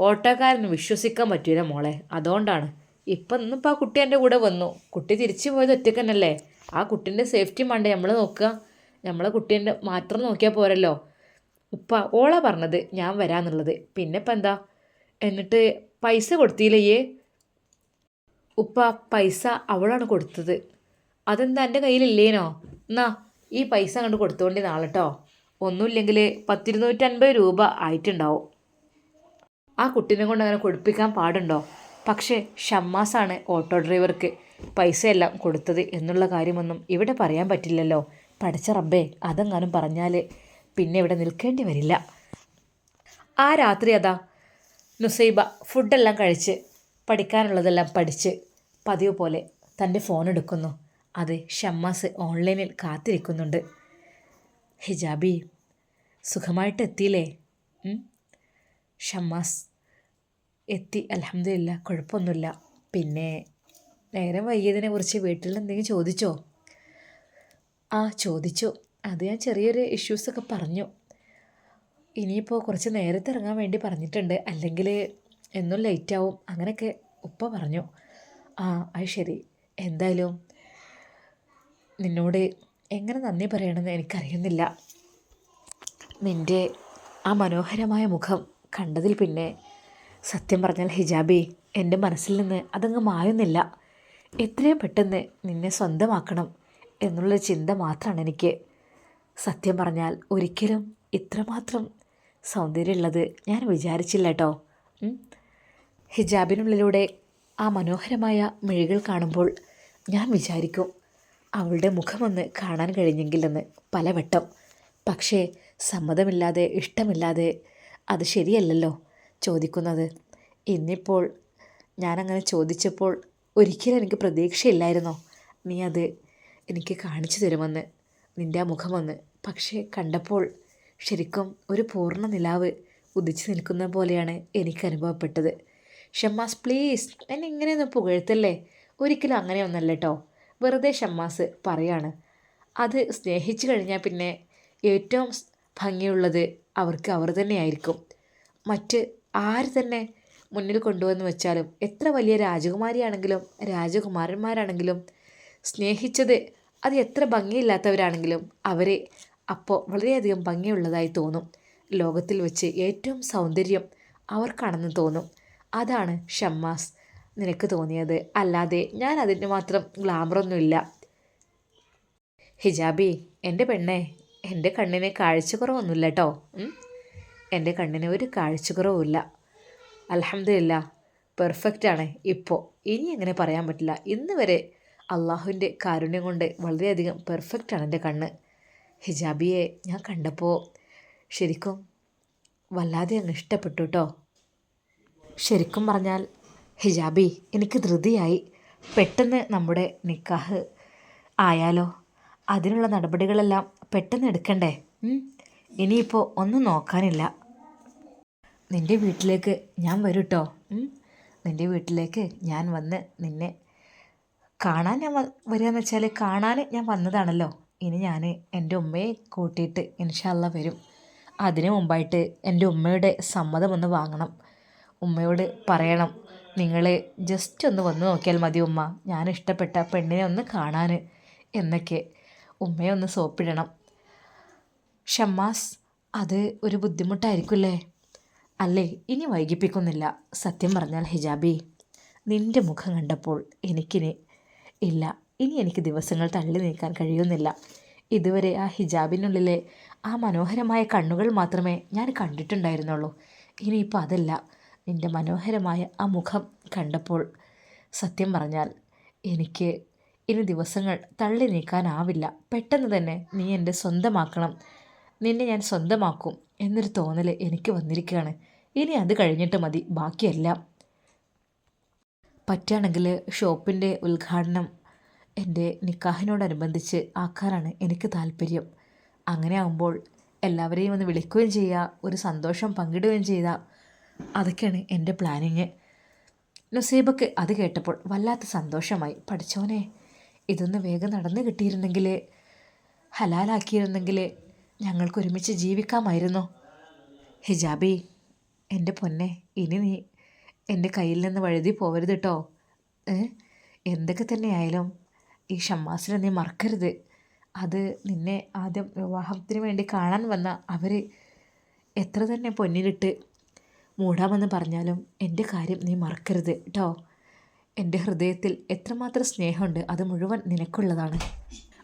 ഓട്ടോക്കാരന് വിശ്വസിക്കാൻ പറ്റൂല മോളെ, അതുകൊണ്ടാണ്. ഇന്നിപ്പോൾ ആ കുട്ടി എൻ്റെ കൂടെ വന്നു. കുട്ടി തിരിച്ചു പോയത് ഒറ്റയ്ക്ക് തന്നെയല്ലേ. ആ കുട്ടീൻ്റെ സേഫ്റ്റി വേണ്ടേ നമ്മൾ നോക്കുക. നമ്മളെ കുട്ടീൻ്റെ മാത്രം നോക്കിയാൽ പോരല്ലോ. ഉപ്പ ഓളാ പറഞ്ഞത് ഞാൻ വരാന്നുള്ളത്. പിന്നെ ഇപ്പം എന്താ, എന്നിട്ട് പൈസ കൊടുത്തില്ലേ? ഉപ്പ പൈസ അവളാണ് കൊടുത്തത്. അതെന്താ എൻ്റെ കയ്യിലില്ലേനോ? എന്നാ ഈ പൈസ കണ്ട് കൊടുത്തോണ്ടി നാളെട്ടോ. ഒന്നുമില്ലെങ്കിൽ 1,250 രൂപ ആയിട്ടുണ്ടാവും. ആ കുട്ടീനെ കൊണ്ട് അങ്ങനെ കൊടുപ്പിക്കാൻ പാടുണ്ടോ? പക്ഷേ ഷമ്മാസാണ് ഓട്ടോ ഡ്രൈവർക്ക് പൈസയെല്ലാം കൊടുത്തത് എന്നുള്ള കാര്യമൊന്നും ഇവിടെ പറയാൻ പറ്റില്ലല്ലോ. പഠിച്ച റബ്ബേ, അതെങ്ങാനും പറഞ്ഞാൽ പിന്നെ ഇവിടെ നിൽക്കേണ്ടി വരില്ല. ആ രാത്രി അതാ നുസൈബ ഫുഡെല്ലാം കഴിച്ച് പഠിക്കാനുള്ളതെല്ലാം പഠിച്ച് പതിവ് പോലെ തൻ്റെ ഫോൺ എടുക്കുന്നു. അത് ഷമ്മാസ് ഓൺലൈനിൽ കാത്തിരിക്കുന്നുണ്ട്. ഹിജാബി സുഖമായിട്ട് എത്തിയില്ലേ? ഷമ്മാസ് എത്തി, അൽഹംദുലില്ലാ, കുഴപ്പമൊന്നുമില്ല. പിന്നെ നേരം വൈകിയതിനെ കുറിച്ച് വീട്ടിൽ എന്തെങ്കിലും ചോദിച്ചോ? ആ ചോദിച്ചു. അത് ഞാൻ ചെറിയൊരു ഇഷ്യൂസൊക്കെ പറഞ്ഞു. ഇനിയിപ്പോൾ കുറച്ച് നേരത്തെ ഇറങ്ങാൻ വേണ്ടി പറഞ്ഞിട്ടുണ്ട്, അല്ലെങ്കിൽ എന്നും ലേറ്റാവും അങ്ങനെയൊക്കെ ഉപ്പ പറഞ്ഞു. ആ അത് ശരി. എന്തായാലും നിന്നോട് എങ്ങനെ നന്ദി പറയണമെന്ന് എനിക്കറിയുന്നില്ല. നിൻ്റെ ആ മനോഹരമായ മുഖം കണ്ടതിൽ പിന്നെ സത്യം പറഞ്ഞാൽ ഹിജാബി, എൻ്റെ മനസ്സിൽ നിന്ന് അതങ്ങ് മായുന്നില്ല. എത്രയും പെട്ടെന്ന് നിന്നെ സ്വന്തമാക്കണം എന്നുള്ള ചിന്ത മാത്രമാണ് എനിക്ക്. സത്യം പറഞ്ഞാൽ ഒരിക്കലും ഇത്രമാത്രം സൗന്ദര്യമുള്ളത് ഞാൻ വിചാരിച്ചില്ല കേട്ടോ. ഹിജാബിനുള്ളിലൂടെ ആ മനോഹരമായ മിഴികൾ കാണുമ്പോൾ ഞാൻ വിചാരിക്കും അവളുടെ മുഖമൊന്ന് കാണാൻ കഴിഞ്ഞെങ്കിലെന്ന് പലവട്ടം. പക്ഷേ സമ്മതമില്ലാതെ ഇഷ്ടമില്ലാതെ അത് ശരിയല്ലല്ലോ ചോദിക്കുന്നത്. ഇന്നിപ്പോൾ ഞാനങ്ങനെ ചോദിച്ചപ്പോൾ ഒരിക്കലും എനിക്ക് പ്രതീക്ഷയില്ലായിരുന്നോ നീ അത് എനിക്ക് കാണിച്ചു തരുമെന്ന്, നിൻ്റെ ആ മുഖമൊന്ന്. പക്ഷേ കണ്ടപ്പോൾ ശരിക്കും ഒരു പൂർണ്ണ നിലാവ് ഉദിച്ചു നിൽക്കുന്ന പോലെയാണ് എനിക്ക് അനുഭവപ്പെട്ടത്. ഷമ്മാസ് പ്ലീസ്, എന്നെ ഇങ്ങനെയൊന്നും പുകഴ്ത്തല്ലേ. ഒരിക്കലും അങ്ങനെയൊന്നല്ല കേട്ടോ. വെറുതെ ഷമ്മാസ് പറയാണ്. അത് സ്നേഹിച്ചു കഴിഞ്ഞാൽ പിന്നെ ഏറ്റവും ഭംഗിയുള്ളത് അവർക്ക് അവർ തന്നെയായിരിക്കും. മറ്റ് ആര് തന്നെ മുന്നിൽ കൊണ്ടുവന്ന് വെച്ചാലും, എത്ര വലിയ രാജകുമാരിയാണെങ്കിലും രാജകുമാരന്മാരാണെങ്കിലും സ്നേഹിച്ചത് അത് എത്ര ഭംഗിയില്ലാത്തവരാണെങ്കിലും അവരെ അപ്പോൾ വളരെയധികം ഭംഗിയുള്ളതായി തോന്നും. ലോകത്തിൽ വെച്ച് ഏറ്റവും സൗന്ദര്യം അവർക്കാണെന്ന് തോന്നും. അതാണ് ഷമ്മാസ് നിനക്ക് തോന്നിയത്, അല്ലാതെ ഞാൻ അതിന് മാത്രം ഗ്ലാമറൊന്നുമില്ല. ഹിജാബി എൻ്റെ പെണ്ണെ, എൻ്റെ കണ്ണിന് കാഴ്ചക്കുറവൊന്നുമില്ല കേട്ടോ. എൻ്റെ കണ്ണിന് ഒരു കാഴ്ചക്കുറവുമില്ല. അൽഹംദുലില്ലാ, പെർഫെക്റ്റാണ് ഇപ്പോൾ. ഇനി അങ്ങനെ പറയാൻ പറ്റില്ല. ഇന്ന് വരെ അള്ളാഹുവിൻ്റെ കാരുണ്യം കൊണ്ട് വളരെയധികം പെർഫെക്റ്റാണ് എൻ്റെ കണ്ണ്. ഹിജാബിയെ ഞാൻ കണ്ടപ്പോൾ ശരിക്കും വല്ലാതെ അങ്ങ് ഇഷ്ടപ്പെട്ടു കേട്ടോ. ശരിക്കും പറഞ്ഞാൽ ഹിജാബി എനിക്ക് ധൃതിയായി. പെട്ടെന്ന് നമ്മുടെ നിക്കാഹ് ആയാലോ? അതിനുള്ള നടപടികളെല്ലാം പെട്ടെന്ന് എടുക്കണ്ടേ? ഇനിയിപ്പോൾ ഒന്നും നോക്കാനില്ല. നിൻ്റെ വീട്ടിലേക്ക് ഞാൻ വരും കേട്ടോ. നിൻ്റെ വീട്ടിലേക്ക് ഞാൻ വന്ന് നിന്നെ കാണാൻ ഞാൻ വരികയെന്ന് വെച്ചാൽ കാണാൻ ഞാൻ വന്നതാണല്ലോ. ഇനി ഞാൻ എൻ്റെ ഉമ്മയെ കൂട്ടിയിട്ട് ഇൻഷാ അല്ലാ വരും. അതിനു മുമ്പായിട്ട് എൻ്റെ ഉമ്മയുടെ സമ്മതം ഒന്ന് വാങ്ങണം. ഉമ്മയോട് പറയണം, നിങ്ങൾ ജസ്റ്റ് ഒന്ന് വന്ന് നോക്കിയാൽ മതി ഉമ്മ, ഞാൻ ഇഷ്ടപ്പെട്ട പെണ്ണിനെ ഒന്ന് കാണാൻ എന്നൊക്കെ ഉമ്മയെ ഒന്ന് സോപ്പിടണം. ഷമ്മാസ്, അത് ഒരു ബുദ്ധിമുട്ടായിരിക്കുമല്ലേ? അല്ലേ, ഇനി വൈകിപ്പിക്കുന്നില്ല. സത്യം പറഞ്ഞാൽ ഹിജാബി, നിൻ്റെ മുഖം കണ്ടപ്പോൾ ഇനി എനിക്ക് ദിവസങ്ങൾ തള്ളി നീക്കാൻ കഴിയുന്നില്ല. ഇതുവരെ ആ ഹിജാബിനുള്ളിലെ ആ മനോഹരമായ കണ്ണുകൾ മാത്രമേ ഞാൻ കണ്ടിട്ടുണ്ടായിരുന്നുള്ളൂ. ഇനിയിപ്പോൾ അതല്ല, നിൻ്റെ മനോഹരമായ ആ മുഖം കണ്ടപ്പോൾ സത്യം പറഞ്ഞാൽ എനിക്ക് ഇനി ദിവസങ്ങൾ തള്ളി നീക്കാനാവില്ല. പെട്ടെന്ന് തന്നെ നീ എൻ്റെ സ്വന്തമാക്കണം, നിന്നെ ഞാൻ സ്വന്തമാക്കും എന്നൊരു തോന്നൽ എനിക്ക് വന്നിരിക്കുകയാണ്. ഇനി അത് കഴിഞ്ഞിട്ട് മതി ബാക്കിയെല്ലാം. പറ്റുകയാണെങ്കിൽ ഷോപ്പിൻ്റെ ഉദ്ഘാടനം എൻ്റെ നിക്കാഹിനോടനുബന്ധിച്ച് ആക്കാനാണ് എനിക്ക് താല്പര്യം. അങ്ങനെ ആകുമ്പോൾ എല്ലാവരെയും ഒന്ന് വിളിക്കുകയും ചെയ്യുക, ഒരു സന്തോഷം പങ്കിടുകയും ചെയ്യുക, അതൊക്കെയാണ് എൻ്റെ പ്ലാനിങ്. നുസൈബക്ക് അത് കേട്ടപ്പോൾ വല്ലാത്ത സന്തോഷമായി. പഠിച്ചോനെ, ഇതൊന്ന് വേഗം നടന്നു കിട്ടിയിരുന്നെങ്കിൽ, ഹലാലാക്കിയിരുന്നെങ്കിൽ ഞങ്ങൾക്ക് ഒരുമിച്ച് ജീവിക്കാമായിരുന്നു. ഹിജാബി, എൻ്റെ പൊന്നെ, ഇനി നീ എൻ്റെ കയ്യിൽ നിന്ന് വഴുതി പോവരുത് കേട്ടോ. എന്തൊക്കെ തന്നെയായാലും ഈ ഷമ്മാസിനെ നീ മറക്കരുത്. അത് നിന്നെ ആദ്യം വിവാഹത്തിന് വേണ്ടി കാണാൻ വന്ന അവർ എത്ര തന്നെ പൊന്നിലിട്ട് മൂടാമെന്ന് പറഞ്ഞാലും എൻ്റെ കാര്യം നീ മറക്കരുത് കേട്ടോ. എൻ്റെ ഹൃദയത്തിൽ എത്രമാത്രം സ്നേഹമുണ്ട്, അത് മുഴുവൻ നിനക്കുള്ളതാണ്.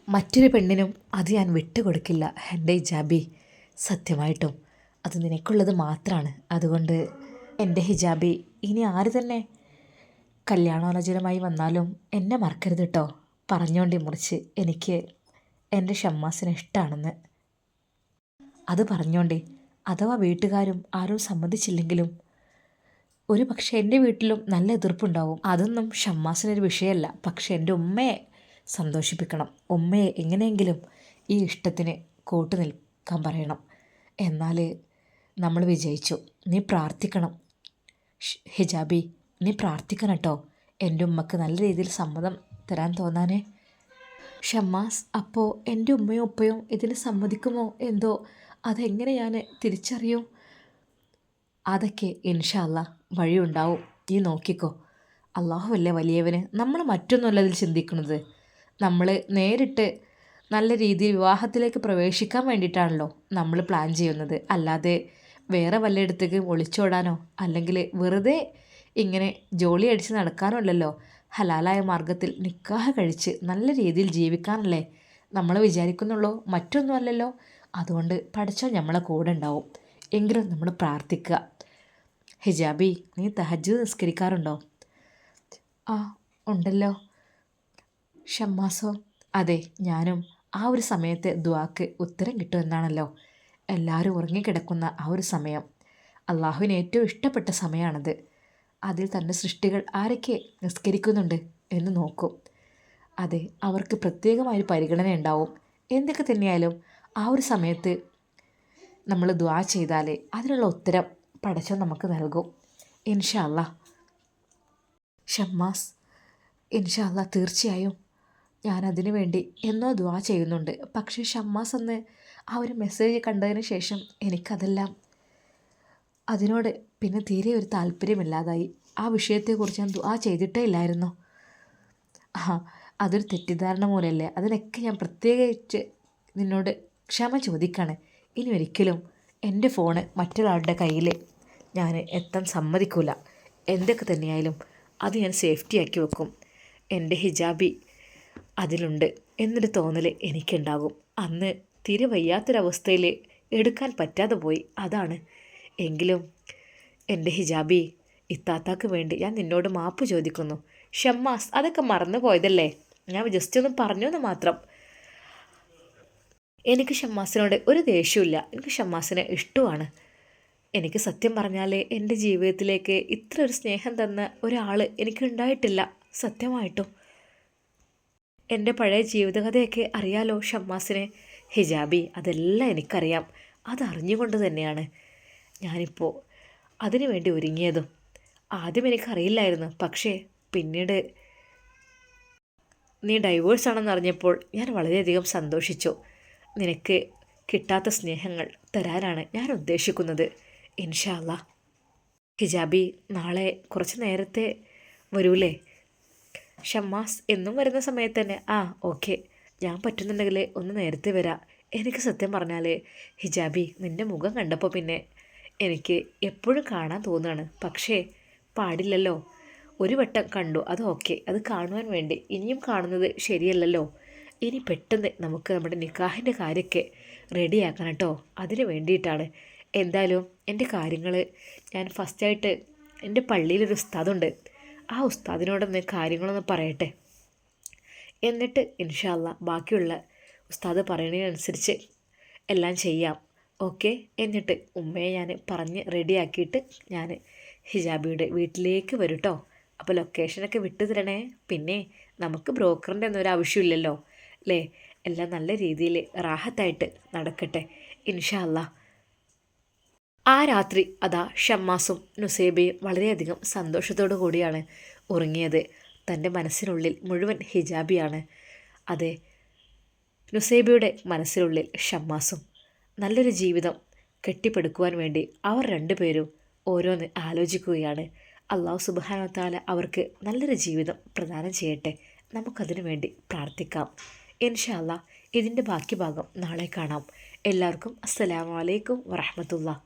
മറ്റൊരു പെണ്ണിനും അത് ഞാൻ വിട്ടുകൊടുക്കില്ല എൻ്റെ ഹിജാബി. സത്യമായിട്ടും അത് നിനക്കുള്ളത് മാത്രമാണ്. അതുകൊണ്ട് എൻ്റെ ഹിജാബി, ഇനി ആര് തന്നെ കല്യാണാലോചനമായി വന്നാലും എന്നെ മറക്കരുത് കേട്ടോ. പറഞ്ഞോണ്ടി മുറിച്ച് എനിക്ക് എൻ്റെ ഷമ്മാസിനെ ഇഷ്ടമാണെന്ന്. അത് പറഞ്ഞോണ്ടേ, അഥവാ വീട്ടുകാരും ആരും സമ്മതിച്ചില്ലെങ്കിലും ഒരു പക്ഷേ എൻ്റെ വീട്ടിലും നല്ല എതിർപ്പുണ്ടാവും. അതൊന്നും ഷമ്മാസിനൊരു വിഷയമല്ല. പക്ഷെ എൻ്റെ ഉമ്മയെ സന്തോഷിപ്പിക്കണം. ഉമ്മയെ എങ്ങനെയെങ്കിലും ഈ ഇഷ്ടത്തിന് കൂട്ടു നിൽക്കാൻ പറയണം. എന്നാൽ നമ്മൾ വിജയിച്ചു. നീ പ്രാർത്ഥിക്കണം ഹിജാബി, നീ പ്രാർത്ഥിക്കണം കേട്ടോ, എൻ്റെ ഉമ്മക്ക് നല്ല രീതിയിൽ സമ്മതം തരാൻ തോന്നാനേ. ഷമ്മാസ്, അപ്പോൾ എൻ്റെ ഉമ്മയും ഉപ്പയും ഇതിന് സമ്മതിക്കുമോ എന്തോ, അതെങ്ങനെ ഞാൻ തിരിച്ചറിയും? അതൊക്കെ ഇൻഷാ അല്ലാഹ് വഴിയുണ്ടാവും. നീ നോക്കിക്കോ. അല്ലാഹുവല്ലേ വലിയവന്. നമ്മൾ മറ്റൊന്നുമല്ല അതിൽ ചിന്തിക്കുന്നത്. നമ്മൾ നേരിട്ട് നല്ല രീതിയിൽ വിവാഹത്തിലേക്ക് പ്രവേശിക്കാൻ വേണ്ടിയിട്ടാണല്ലോ നമ്മൾ പ്ലാൻ ചെയ്യുന്നത്. അല്ലാതെ വേറെ വല്ലയിടത്തേക്ക് ഒളിച്ചോടാനോ അല്ലെങ്കിൽ വെറുതെ ഇങ്ങനെ ജോലി അടിച്ച് നടക്കാനോ അല്ലല്ലോ. ഹലാലായ മാർഗത്തിൽ നിക്കാഹ് കഴിച്ച് നല്ല രീതിയിൽ ജീവിക്കാനല്ലേ നമ്മൾ വിചാരിക്കുന്നുള്ളൂ, മറ്റൊന്നുമല്ലല്ലോ. അതുകൊണ്ട് പഠിച്ചാൽ നമ്മളെ കൂടെ ഉണ്ടാവും. എങ്കിലും നമ്മൾ പ്രാർത്ഥിക്കുക. ഹിജാബി, നീ തഹജ്ജുദ് നിസ്കരിക്കാറുണ്ടോ? ആ, ഉണ്ടല്ലോ. ഷമ്മാസോ? അതെ, ഞാനും ആ ഒരു സമയത്തെ ദുആക്ക് ഉത്തരം കിട്ടുമെന്നാണല്ലോ. എല്ലാവരും ഉറങ്ങിക്കിടക്കുന്ന ആ ഒരു സമയം അള്ളാഹുവിന് ഏറ്റവും ഇഷ്ടപ്പെട്ട സമയമാണത്. അതിൽ തൻ്റെ സൃഷ്ടികൾ ആരൊക്കെ നിസ്കരിക്കുന്നുണ്ട് എന്ന് നോക്കും. അതെ, അവർക്ക് പ്രത്യേകമായൊരു പരിഗണന ഉണ്ടാവും. എന്തൊക്കെ തന്നെയായാലും ആ ഒരു സമയത്ത് നമ്മൾ ദുആ ചെയ്താൽ അതിനുള്ള ഉത്തരം പടച്ചോൻ നമുക്ക് നൽകും ഇൻഷാ അല്ലാഹ്. ഷമ്മാസ്, ഇൻഷാ അല്ലാഹ് തീർച്ചയായും ഞാനതിനു വേണ്ടി എന്നോ ദുആ ചെയ്യുന്നുണ്ട്. പക്ഷേ ഷമ്മാസ് എന്ന് ആ ഒരു മെസ്സേജ് കണ്ടതിന് ശേഷം എനിക്കതെല്ലാം അതിനോട് പിന്നെ തീരെ ഒരു താല്പര്യമില്ലാതായി. ആ വിഷയത്തെക്കുറിച്ച് ഞാൻ ദുആ ചെയ്തിട്ടേ ഇല്ലായിരുന്നു. അതൊരു തെറ്റിദ്ധാരണ മൂലമല്ലേ. അതിനൊക്കെ ഞാൻ പ്രത്യേകിച്ച് നിന്നോട് ക്ഷമ ചോദിക്കുകയാണ്. ഇനി ഒരിക്കലും എൻ്റെ ഫോണ് മറ്റൊരാളുടെ കയ്യിൽ ഞാൻ എത്താൻ സമ്മതിക്കില്ല. എന്തൊക്കെ തന്നെയായാലും അത് ഞാൻ സേഫ്റ്റിയാക്കി വെക്കും. എൻ്റെ ഹിജാബി അതിലുണ്ട് എന്നൊരു തോന്നൽ എനിക്കുണ്ടാകും. അന്ന് തീരെ വയ്യാത്തൊരവസ്ഥയിൽ എടുക്കാൻ പറ്റാതെ പോയി, അതാണ്. എങ്കിലും എൻ്റെ ഹിജാബി, ഇത്താത്താക്ക് വേണ്ടി ഞാൻ നിന്നോട് മാപ്പ് ചോദിക്കുന്നു. ഷമ്മാസ്, അതൊക്കെ മറന്നു പോയതല്ലേ, ഞാൻ ജസ്റ്റ് ഒന്ന് പറഞ്ഞു എന്ന് മാത്രം. എനിക്ക് ഷമ്മാസിനോട് ഒരു ദേഷ്യമില്ല. എനിക്ക് ഷമ്മാസിനെ ഇഷ്ടമാണ്. എനിക്ക് സത്യം പറഞ്ഞാൽ എൻ്റെ ജീവിതത്തിലേക്ക് ഇത്ര ഒരു സ്നേഹം തന്ന ഒരാൾ എനിക്കുണ്ടായിട്ടില്ല സത്യമായിട്ടും. എൻ്റെ പഴയ ജീവിതകഥയൊക്കെ അറിയാലോ ഷമ്മാസിനെ. ഹിജാബി, അതെല്ലാം എനിക്കറിയാം. അതറിഞ്ഞുകൊണ്ട് തന്നെയാണ് ഞാനിപ്പോൾ അതിനു വേണ്ടി ഒരുങ്ങിയതും. ആദ്യം എനിക്കറിയില്ലായിരുന്നു, പക്ഷേ പിന്നീട് നീ ഡൈവേഴ്സ് ആണെന്ന് അറിഞ്ഞപ്പോൾ ഞാൻ വളരെയധികം സന്തോഷിച്ചു. നിനക്ക് കിട്ടാത്ത സ്നേഹങ്ങൾ തരാനാണ് ഞാൻ ഉദ്ദേശിക്കുന്നത് ഇൻഷാ അല്ലാഹ്. ഹിജാബി, നാളെ കുറച്ച് നേരത്തെ വരൂലേ? ഷമ്മാസ്, എന്നും വരുന്ന സമയത്ത് തന്നെ. ആ, ഓക്കെ, ഞാൻ പറ്റുന്നുണ്ടെങ്കിൽ ഒന്ന് നേരത്തെ വരാം. എനിക്ക് സത്യം പറഞ്ഞാൽ ഹിജാബി, നിൻ്റെ മുഖം കണ്ടപ്പോൾ പിന്നെ എനിക്ക് എപ്പോഴും കാണാൻ തോന്നുകയാണ്. പക്ഷേ പാടില്ലല്ലോ. ഒരു വട്ടം കണ്ടു, അത് ഓക്കെ. അത് കാണുവാൻ വേണ്ടി ഇനിയും കാണുന്നത് ശരിയല്ലല്ലോ. ഇനി പെട്ടെന്ന് നമുക്ക് നമ്മുടെ നിക്കാഹിൻ്റെ കാര്യമൊക്കെ റെഡിയാക്കണം കേട്ടോ. അതിന് വേണ്ടിയിട്ടാണ്. എന്തായാലും എൻ്റെ കാര്യങ്ങൾ ഞാൻ ഫസ്റ്റായിട്ട് എൻ്റെ പള്ളിയിലൊരു ഉസ്താദുണ്ട്, ആ ഉസ്താദിനോടൊന്ന് കാര്യങ്ങളൊന്ന് പറയട്ടെ. എന്നിട്ട് ഇൻഷാ അല്ലാ ബാക്കിയുള്ള ഉസ്താദ് പറയുന്നതിനനുസരിച്ച് എല്ലാം ചെയ്യാം. ഓക്കെ. എന്നിട്ട് ഉമ്മയെ ഞാൻ പറഞ്ഞ് റെഡിയാക്കിയിട്ട് ഞാൻ ഹിജാബിയുടെ വീട്ടിലേക്ക് വരും കേട്ടോ. അപ്പോൾ ലൊക്കേഷനൊക്കെ വിട്ടു തരണേ. പിന്നെ നമുക്ക് ബ്രോക്കറിൻ്റെ ഒന്നും ഒരു ആവശ്യമില്ലല്ലോ അല്ലേ. എല്ലാം നല്ല രീതിയിൽ റാഹത്തായിട്ട് നടക്കട്ടെ ഇൻഷാ അല്ലാ. ആ രാത്രി അതാ ഷമ്മാസും നുസൈബയും വളരെയധികം സന്തോഷത്തോടു കൂടിയാണ് ഉറങ്ങിയത്. തൻ്റെ മനസ്സിനുള്ളിൽ മുഴുവൻ ഹിജാബിയാണ്. അതെ, നുസൈബയുടെ മനസ്സിനുള്ളിൽ ഷമ്മാസും. നല്ലൊരു ജീവിതം കെട്ടിപ്പടുക്കുവാൻ വേണ്ടി അവർ രണ്ടുപേരും ഓരോന്ന് ആലോചിക്കുകയാണ്. അള്ളാഹു സുബ്ഹാനഹു വ തആല അവർക്ക് നല്ലൊരു ജീവിതം പ്രദാനം ചെയ്യട്ടെ. നമുക്കതിനു വേണ്ടി പ്രാർത്ഥിക്കാം ഇൻഷാ അല്ലാ. ഇതിൻ്റെ ബാക്കി ഭാഗം നാളെ കാണാം. എല്ലാവർക്കും അസ്സലാമു അലൈക്കും വറഹ്മത്തുള്ളാഹി.